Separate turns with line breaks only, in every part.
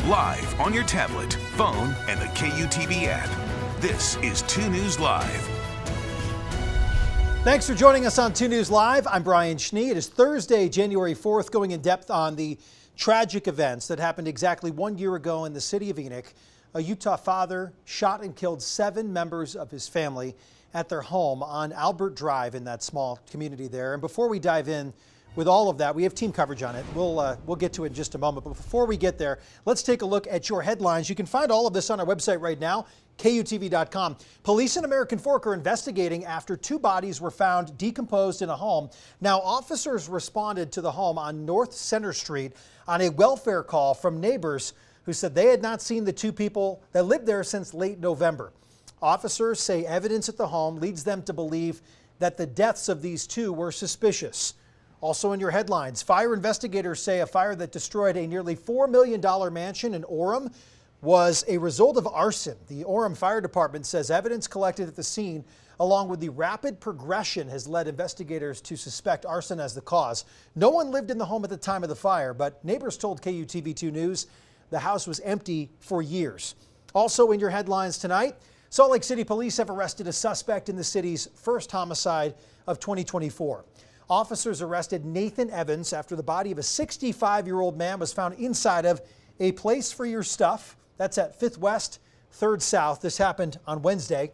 live on your tablet, phone, and the KUTV app. This is 2 News Live.
Thanks for joining us on 2 News Live. I'm Brian Schnee. It is Thursday, January 4th, going in depth on the tragic events that happened exactly 1 year ago in the city of Enoch. A Utah father shot and killed 7 members of his family at their home on Albert Drive in that small community there. And before we dive in with all of that, we have team coverage on it. We'll get to it in just a moment. But before we get there, let's take a look at your headlines. You can find all of this on our website right now, KUTV.com. Police in American Fork are investigating after 2 bodies were found decomposed in a home. Now, officers responded to the home on North Center Street on a welfare call from neighbors who said they had not seen the 2 people that lived there since late November. Officers say evidence at the home leads them to believe that the deaths of these 2 were suspicious. Also in your headlines, fire investigators say a fire that destroyed a nearly $4 million mansion in Orem was a result of arson. The Orem Fire Department says evidence collected at the scene, along with the rapid progression, has led investigators to suspect arson as the cause. No one lived in the home at the time of the fire, but neighbors told KUTV2 News the house was empty for years. Also in your headlines tonight, Salt Lake City police have arrested a suspect in the city's first homicide of 2024. Officers arrested Nathan Evans after the body of a 65-year-old man was found inside of a Place for Your Stuff. That's at 5th West, 3rd South. This happened on Wednesday.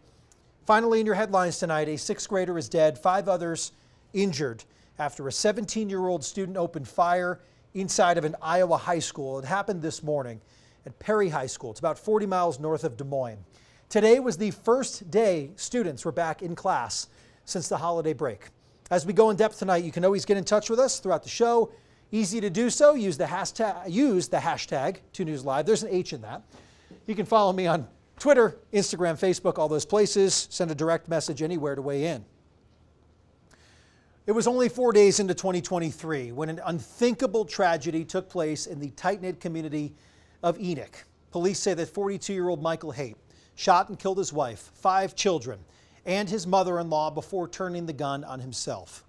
Finally, in your headlines tonight, a 6th grader is dead, 5 others injured after a 17-year-old student opened fire inside of an Iowa high school. It happened this morning at Perry High School. It's about 40 miles north of Des Moines. Today was the first day students were back in class since the holiday break. As we go in depth tonight, you can always get in touch with us throughout the show. Easy to do so. Use the hashtag 2 News Live. There's an H in that. You can follow me on Twitter, Instagram, Facebook, all those places. Send a direct message anywhere to weigh in. It was only 4 days into 2023 when an unthinkable tragedy took place in the tight-knit community of Enoch. Police say that 42-year-old Michael Haight shot and killed his wife, 5 children, and his mother-in-law before turning the gun on himself.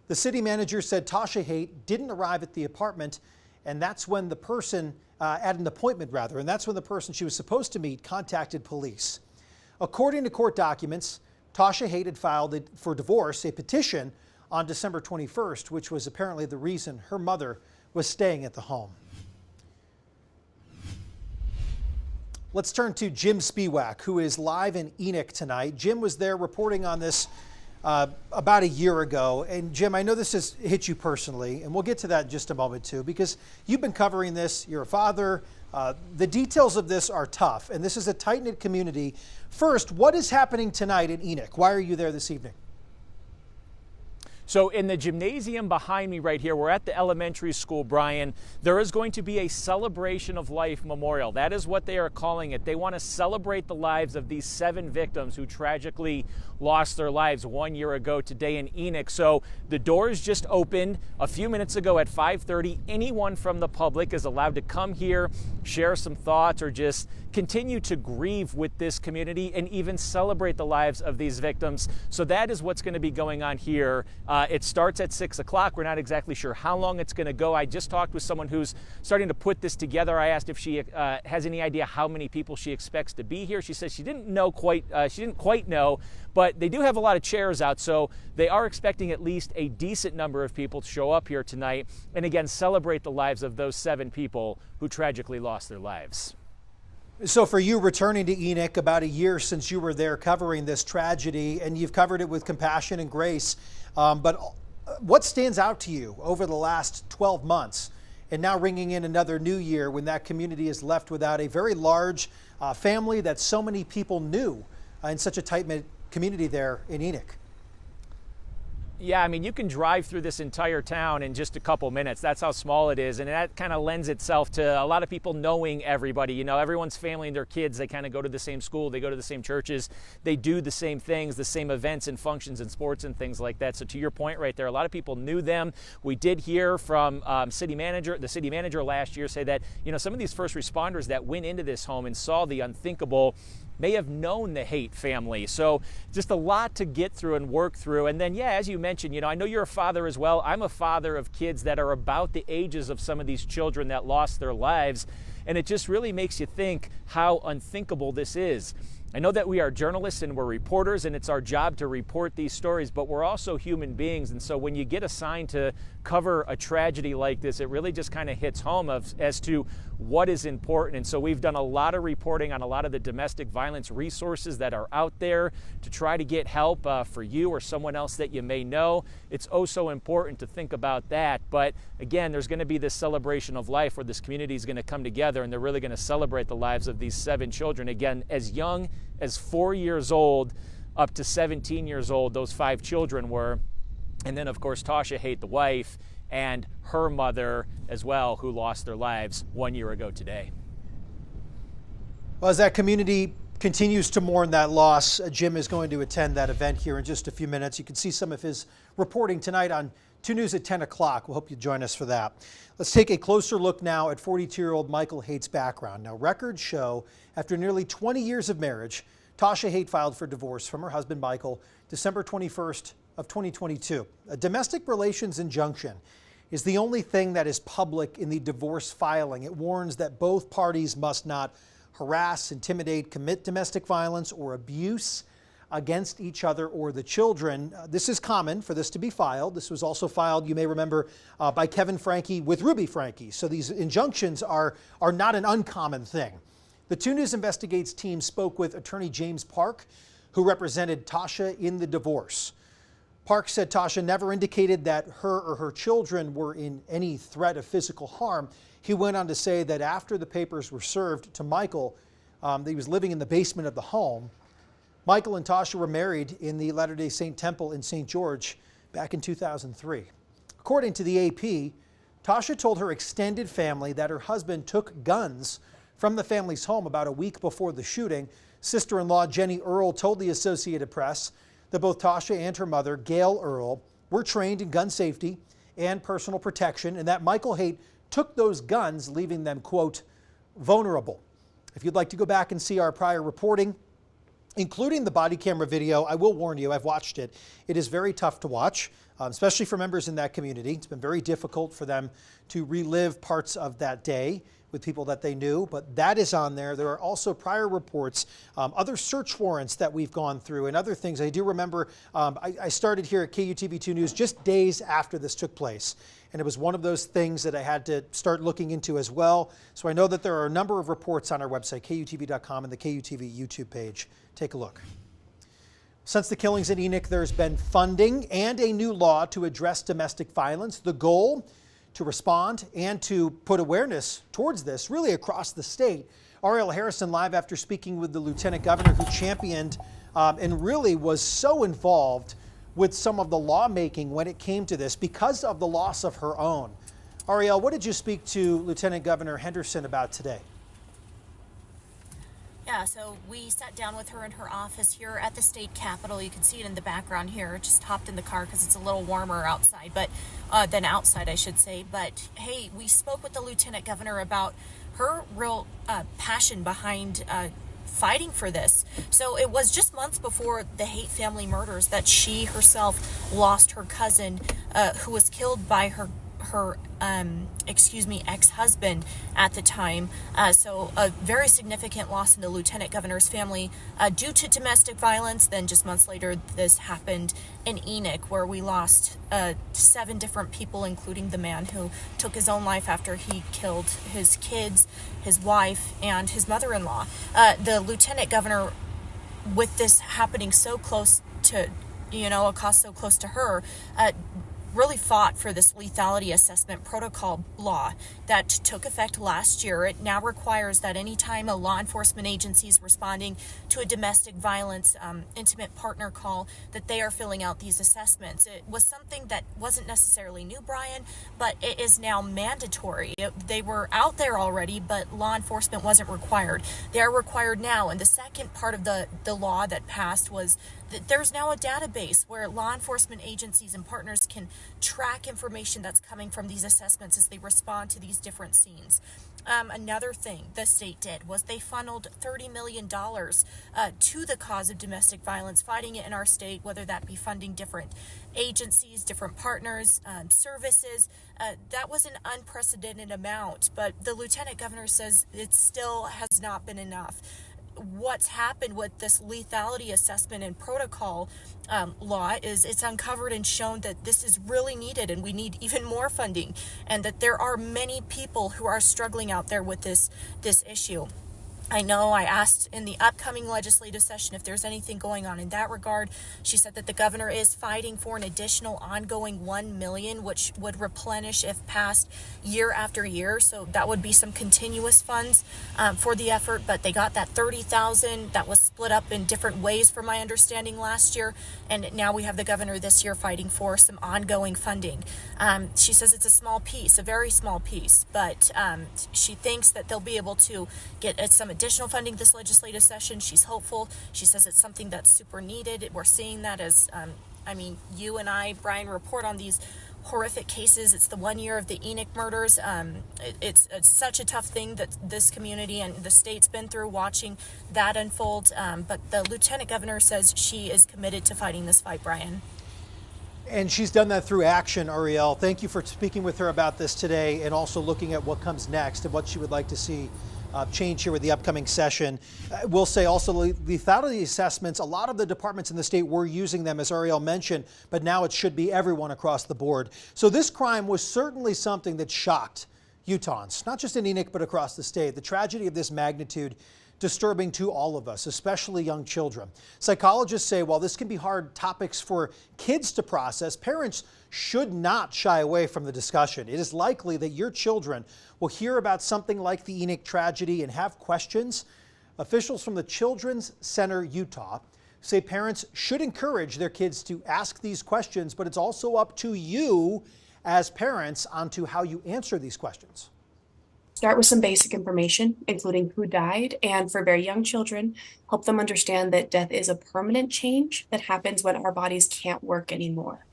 The city manager said Tasha Ha didn't arrive at the apartment, and that's when the person, at an appointment rather, and that's when the person she was supposed to meet contacted police. According to court documents, Tasha Ha had filed for divorce a petition on December 21st, which was apparently the reason her mother was staying at the home. Let's turn to Jim Spiwak, who is live in Enoch tonight. Jim was there reporting on this about a year ago. And Jim, I know this has hit you personally, and we'll get to that in just a moment too, because you've been covering this. You're a father. The details of this are tough, and this is a tight-knit community. First, what is happening tonight in Enoch? Why are you there this evening?
So in the gymnasium behind me right here, we're at the elementary school, Brian. There is going to be a celebration of life memorial. That is what they are calling it. They want to celebrate the lives of these 7 victims who tragically lost their lives 1 year ago today in Enoch. So the doors just opened a few minutes ago at 5:30. Anyone from the public is allowed to come here, share some thoughts, or just continue to grieve with this community and even celebrate the lives of these victims. So that is what's going to be going on here. It starts at 6 o'clock. We're not exactly sure how long it's going to go. I just talked with someone who's starting to put this together. I asked if she has any idea how many people she expects to be here. She says she didn't quite know, but they do have a lot of chairs out, so they are expecting at least a decent number of people to show up here tonight and again celebrate the lives of those 7 people who tragically lost their lives.
So for you, returning to Enoch about a year since you were there covering this tragedy, and you've covered it with compassion and grace, but what stands out to you over the last 12 months and now ringing in another new year when that community is left without a very large family that so many people knew in such a tight-knit community there in Enoch?
Yeah, I mean, you can drive through this entire town in just a couple minutes. That's how small it is. And that kind of lends itself to a lot of people knowing everybody. You know, everyone's family and their kids, they kind of go to the same school, they go to the same churches, they do the same things, the same events and functions and sports and things like that. So to your point right there, a lot of people knew them. We did hear from the city manager last year say that, you know, some of these first responders that went into this home and saw the unthinkable may have known the Haight family. So just a lot to get through and work through. And then, yeah, as you mentioned, I know you're a father as well. I'm a father of kids that are about the ages of some of these children that lost their lives. And it just really makes you think how unthinkable this is. I know that we are journalists and we're reporters, and it's our job to report these stories, but we're also human beings. And so when you get assigned to cover a tragedy like this, it really just kind of hits home as to what is important. And so we've done a lot of reporting on a lot of the domestic violence resources that are out there to try to get help for you or someone else that you may know. It's oh so important to think about that. But again, there's going to be this celebration of life where this community is going to come together and they're really going to celebrate the lives of these 7 children. Again, as young as 4 years old up to 17 years old, those 5 children were. And then, of course, Tasha Haight, the wife, and her mother as well, who lost their lives 1 year ago today.
Well, as that community continues to mourn that loss, Jim is going to attend that event here in just a few minutes. You can see some of his reporting tonight on 2 News at 10 o'clock. We'll hope you join us for that. Let's take a closer look now at 42-year-old Michael Haight's background. Now, records show after nearly 20 years of marriage, Tasha Haight filed for divorce from her husband, Michael, December 21st of 2022. A domestic relations injunction is the only thing that is public in the divorce filing. It warns that both parties must not harass, intimidate, commit domestic violence or abuse against each other or the children. This is common for this to be filed. This was also filed, you may remember, by Kevin Franke with Ruby Franke. So these injunctions are not an uncommon thing. The 2 News Investigates team spoke with attorney James Park, who represented Tasha in the divorce. Park said Tasha never indicated that her or her children were in any threat of physical harm. He went on to say that after the papers were served to Michael, that he was living in the basement of the home. Michael and Tasha were married in the Latter-day Saint Temple in St. George back in 2003. According to the AP, Tasha told her extended family that her husband took guns from the family's home about a week before the shooting. Sister-in-law Jenny Earl told the Associated Press that both Tasha and her mother, Gail Earl, were trained in gun safety and personal protection, and that Michael Haight took those guns, leaving them, quote, vulnerable. If you'd like to go back and see our prior reporting, including the body camera video, I will warn you, I've watched it. It is very tough to watch, especially for members in that community. It's been very difficult for them to relive parts of that day with people that they knew, but that is on there. There are also prior reports, other search warrants that we've gone through and other things. I do remember I started here at KUTV 2 News just days after this took place. And it was one of those things that I had to start looking into as well. So I know that there are a number of reports on our website, KUTV.com, and the KUTV YouTube page. Take a look. Since the killings in Enoch, there's been funding and a new law to address domestic violence. The goal, to respond and to put awareness towards this really across the state. Ariel Harrison live after speaking with the lieutenant governor who championed and really was so involved with some of the lawmaking when it came to this because of the loss of her own. Ariel, what did you speak to Lieutenant Governor Henderson about today?
Yeah, so we sat down with her in her office here at the state capitol. You can see it in the background here. Just hopped in the car because it's a little warmer outside, but than outside, I should say. But hey, we spoke with the lieutenant governor about her real passion behind fighting for this. So it was just months before the Haight family murders that she herself lost her cousin, who was killed by her ex-husband at the time. So a very significant loss in the lieutenant governor's family due to domestic violence. Then just months later, this happened in Enoch, where we lost 7 different people, including the man who took his own life after he killed his kids, his wife, and his mother-in-law. The lieutenant governor, with this happening so close to, a cost so close to her, really fought for this lethality assessment protocol law that took effect last year. It now requires that anytime a law enforcement agency is responding to a domestic violence intimate partner call, that they are filling out these assessments. It was something that wasn't necessarily new, Brian, but it is now mandatory. They were out there already, but law enforcement wasn't required. They are required now. And the second part of the law that passed was that there's now a database where law enforcement agencies and partners can track information that's coming from these assessments as they respond to these different scenes. Another thing the state did was they funneled $30 million to the cause of domestic violence, fighting it in our state, whether that be funding different agencies, different partners, services. That was an unprecedented amount, but the lieutenant governor says it still has not been enough. What's happened with this lethality assessment and protocol law is it's uncovered and shown that this is really needed and we need even more funding, and that there are many people who are struggling out there with this issue. I know I asked in the upcoming legislative session if there's anything going on in that regard. She said that the governor is fighting for an additional ongoing $1 million, which would replenish if passed year after year. So that would be some continuous funds for the effort. But they got that $30,000 that was split up in different ways, from my understanding, last year. And now we have the governor this year fighting for some ongoing funding. She says it's a small piece, a very small piece, but she thinks that they'll be able to get some additional funding this legislative session. She's hopeful. She says it's something that's super needed. We're seeing that as, you and I, Brian, report on these horrific cases. It's the 1 year of the Enoch murders. It's such a tough thing that this community and the state's been through, watching that unfold. But the lieutenant governor says she is committed to fighting this fight, Brian.
And she's done that through action, Ariel. Thank you for speaking with her about this today, and also looking at what comes next and what she would like to see change here with the upcoming session. We'll say also lethality assessments, a lot of the departments in the state were using them, as Ariel mentioned, but now it should be everyone across the board. So this crime was certainly something that shocked Utahns, not just in Enoch, but across the state. The tragedy of this magnitude, disturbing to all of us, especially young children. Psychologists say while this can be hard topics for kids to process, parents should not shy away from the discussion. It is likely that your children will hear about something like the Enoch tragedy and have questions. Officials from the Children's Center Utah say parents should encourage their kids to ask these questions, but it's also up to you as parents onto how you answer these questions.
Start with some basic information, including who died, and for very young children, help them understand that death is a permanent change that happens when our bodies can't work anymore.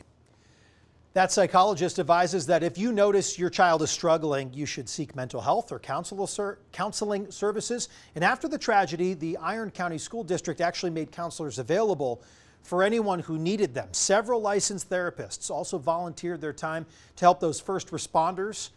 That psychologist advises that if you notice your child is struggling, you should seek mental health or counseling services. And after the tragedy, the Iron County School District actually made counselors available for anyone who needed them. Several licensed therapists also volunteered their time to help those first responders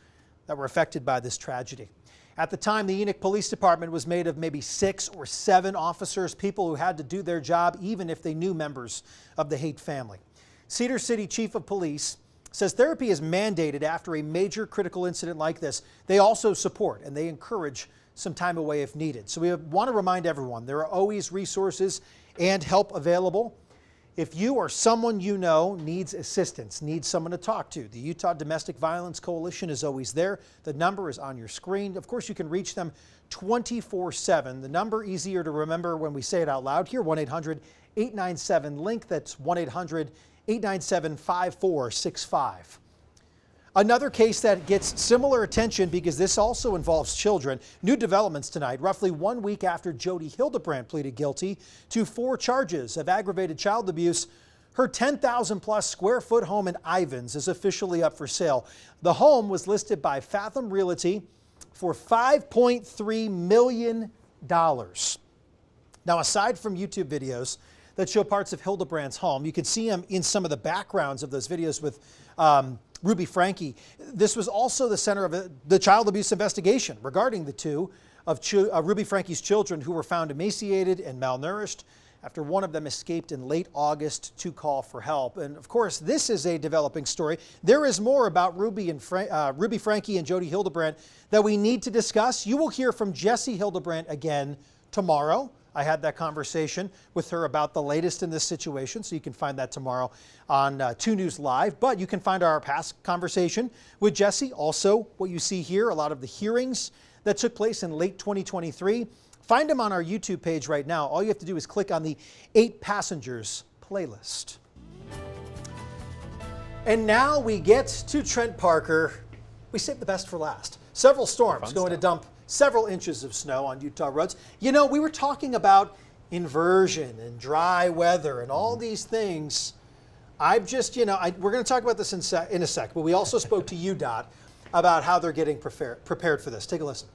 that were affected by this tragedy. At the time, the Enoch Police Department was made of maybe 6 or 7 officers, people who had to do their job even if they knew members of the Haight family. Cedar City Chief of Police says therapy is mandated after a major critical incident like this. They also support and they encourage some time away if needed. So we want to remind everyone there are always resources and help available. If you or someone you know needs assistance, needs someone to talk to, the Utah Domestic Violence Coalition is always there. The number is on your screen. Of course, you can reach them 24/7. The number easier to remember when we say it out loud here, 1-800-897-LINK. That's 1-800-897-5465. Another case that gets similar attention because this also involves children. New developments tonight, roughly 1 week after Jody Hildebrandt pleaded guilty to 4 charges of aggravated child abuse. Her 10,000+ square foot home in Ivins is officially up for sale. The home was listed by Fathom Realty for $5.3 million. Now, aside from YouTube videos that show parts of Hildebrandt's home, you can see him in some of the backgrounds of those videos with Ruby Franke. This was also the center of the child abuse investigation regarding the 2 of Ruby Franke's children who were found emaciated and malnourished after one of them escaped in late August to call for help. And of course, this is a developing story. There is more about Ruby Franke and Jody Hildebrandt that we need to discuss. You will hear from Jesse Hildebrandt again tomorrow. I had that conversation with her about the latest in this situation, so you can find that tomorrow on 2 News Live. But you can find our past conversation with Jesse, also what you see here, a lot of the hearings that took place in late 2023. Find them on our YouTube page right now. All you have to do is click on the 8 Passengers playlist. And now we get to Trent Parker. We saved the best for last. Several storms going to dump several inches of snow on Utah roads. You know, we were talking about inversion and dry weather and all these things. I've just, we're going to talk about this in a sec, but we also spoke to UDOT about how they're getting prepared for this. Take a listen.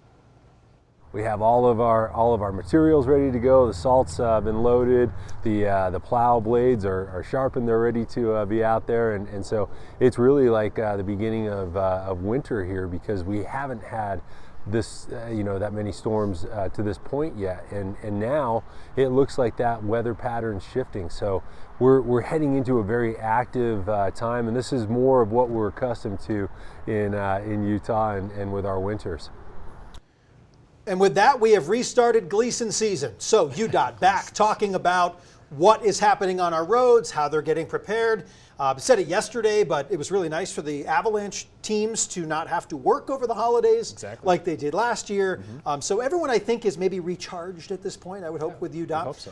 We have all of our materials ready to go. The salt's been loaded. The plow blades are sharpened. They're ready to be out there, and so it's really like the beginning of winter here, because we haven't had this that many storms to this point yet, and now it looks like that weather pattern's shifting. So we're heading into a very active time, and this is more of what we're accustomed to in Utah and with our winters.
And with that, we have restarted Gleason season. So UDOT back talking about what is happening on our roads, how they're getting prepared. Said it yesterday, but it was really nice for the Avalanche teams to not have to work over the holidays like they did last year. So everyone, I think, is maybe recharged at this point, I would hope, with UDOT.
I hope so.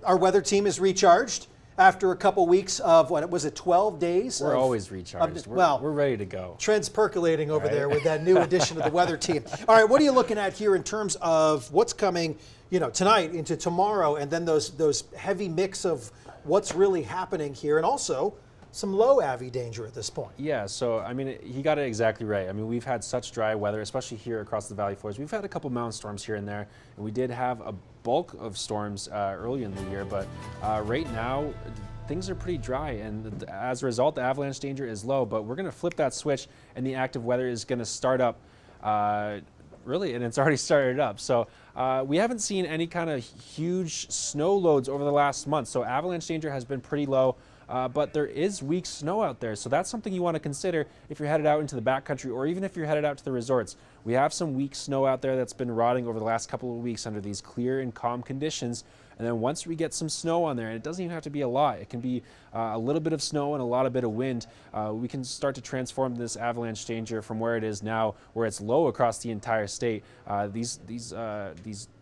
Our weather team is recharged after a couple weeks of, what was it, 12 days?
We're always recharged. We're ready to go.
Trends percolating over there with that new addition of the weather team. All right, what are you looking at here in terms of what's coming, tonight into tomorrow, and then those heavy mix of what's really happening here, and also some low AVI danger at this point?
Yeah, so I mean, he got it exactly right. I mean, we've had such dry weather, especially here across the valley floors. We've had a couple mountain storms here and there, and we did have a bulk of storms early in the year, but right now things are pretty dry, and as a result, the avalanche danger is low. But we're going to flip that switch, and the active weather is going to start up really, and it's already started up. So we haven't seen any kind of huge snow loads over the last month, so avalanche danger has been pretty low. But there is weak snow out there, so that's something you want to consider if you're headed out into the backcountry, or even if you're headed out to the resorts. We have some weak snow out there that's been rotting over the last couple of weeks under these clear and calm conditions. And then once we get some snow on there, and it doesn't even have to be a lot, it can be a little bit of snow and a lot of bit of wind, we can start to transform this avalanche danger from where it is now, where it's low across the entire state. These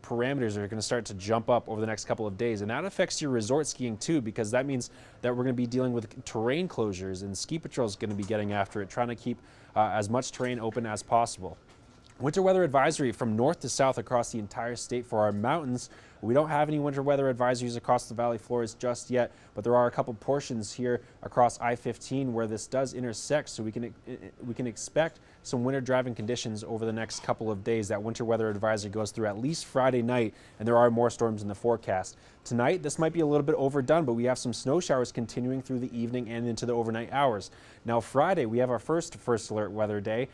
parameters are going to start to jump up over the next couple of days, and that affects your resort skiing too, because that means that we're going to be dealing with terrain closures, and ski patrol is going to be getting after it, trying to keep as much terrain open as possible. Winter weather advisory from north to south across the entire state for our mountains. We don't have any winter weather advisories across the valley floors just yet, but there are a couple portions here across I-15 where this does intersect, so we can expect some winter driving conditions over the next couple of days. That winter weather advisory goes through at least Friday night, and there are more storms in the forecast. Tonight, this might be a little bit overdone, but we have some snow showers continuing through the evening and into the overnight hours. Now Friday, we have our first alert weather day.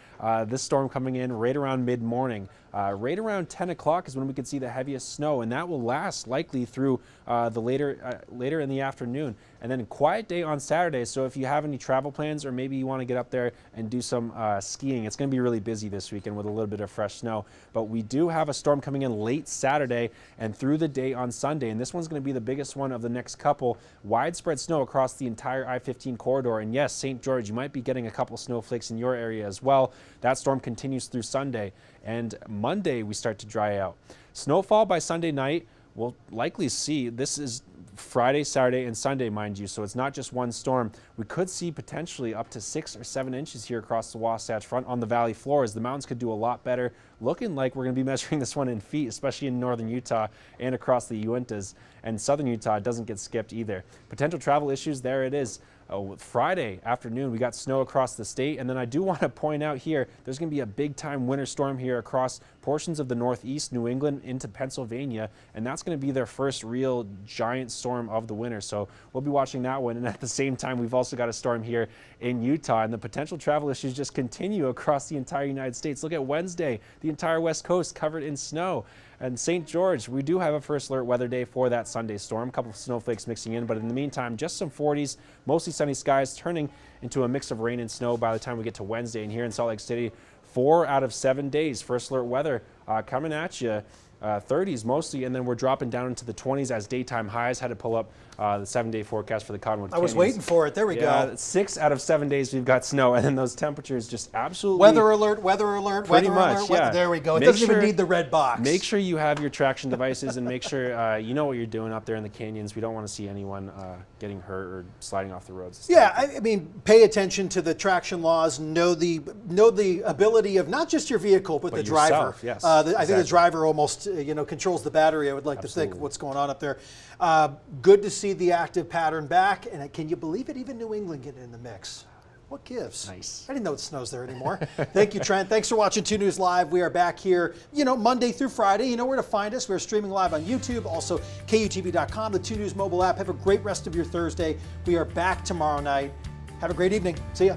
This storm coming in right around mid-morning. Right around 10 o'clock is when we could see the heaviest snow, and that will last likely through the later in the afternoon. And then a quiet day on Saturday, so if you have any travel plans, or maybe you want to get up there and do some skiing, it's going to be really busy this weekend with a little bit of fresh snow. But we do have a storm coming in late Saturday and through the day on Sunday, and this one's going to be the biggest one of the next couple. Widespread snow across the entire I-15 corridor, and yes, St. George, you might be getting a couple snowflakes in your area as well. That storm continues through Sunday, and Monday we start to dry out. Snowfall by Sunday night, we'll likely see, this is Friday, Saturday, and Sunday, mind you, so it's not just one storm. We could see potentially up to 6 or 7 inches here across the Wasatch Front on the valley floors. The mountains could do a lot better. Looking like we're going to be measuring this one in feet, especially in northern Utah and across the Uintas. And southern Utah doesn't get skipped either. Potential travel issues, there it is. Friday afternoon, we got snow across the state, and then I do want to point out here, there's going to be a big-time winter storm here across portions of the northeast, New England, into Pennsylvania, and that's going to be their first real giant storm of the winter, so we'll be watching that one. And at the same time, we've also got a storm here in Utah, and the potential travel issues just continue across the entire United States. Look at Wednesday, the entire West Coast covered in snow. And St. George, we do have a first alert weather day for that Sunday storm. A couple of snowflakes mixing in, but in the meantime, just some 40s, mostly sunny skies, turning into a mix of rain and snow by the time we get to Wednesday. And here in Salt Lake City, 4 out of 7 days, first alert weather coming at you. 30s mostly, and then we're dropping down into the 20s as daytime highs. Had to pull up the 7-day forecast for the Cottonwood Canyons.
I was waiting for it. There we go.
6 out of 7 days we've got snow, and then those temperatures just absolutely...
Weather alert, weather alert,
pretty
weather
much,
alert.
yeah.
There we go. It doesn't even need the red box.
Make sure you have your traction devices, and make sure you know what you're doing up there in the canyons. We don't want to see anyone getting hurt or sliding off the roads.
Yeah, I mean, pay attention to the traction laws. Know the ability of not just your vehicle, but the driver.
Yes,
I think the driver almost controls the battery. I would like to think what's going on up there. Good to see the active pattern back, and can you believe it? Even New England getting in the mix. What gives?
Nice.
I didn't know it snows there anymore. Thank you, Trent. Thanks for watching 2 News Live. We are back here, Monday through Friday. You know where to find us. We're streaming live on YouTube, also KUTV.com, the 2 News mobile app. Have a great rest of your Thursday. We are back tomorrow night. Have a great evening. See ya.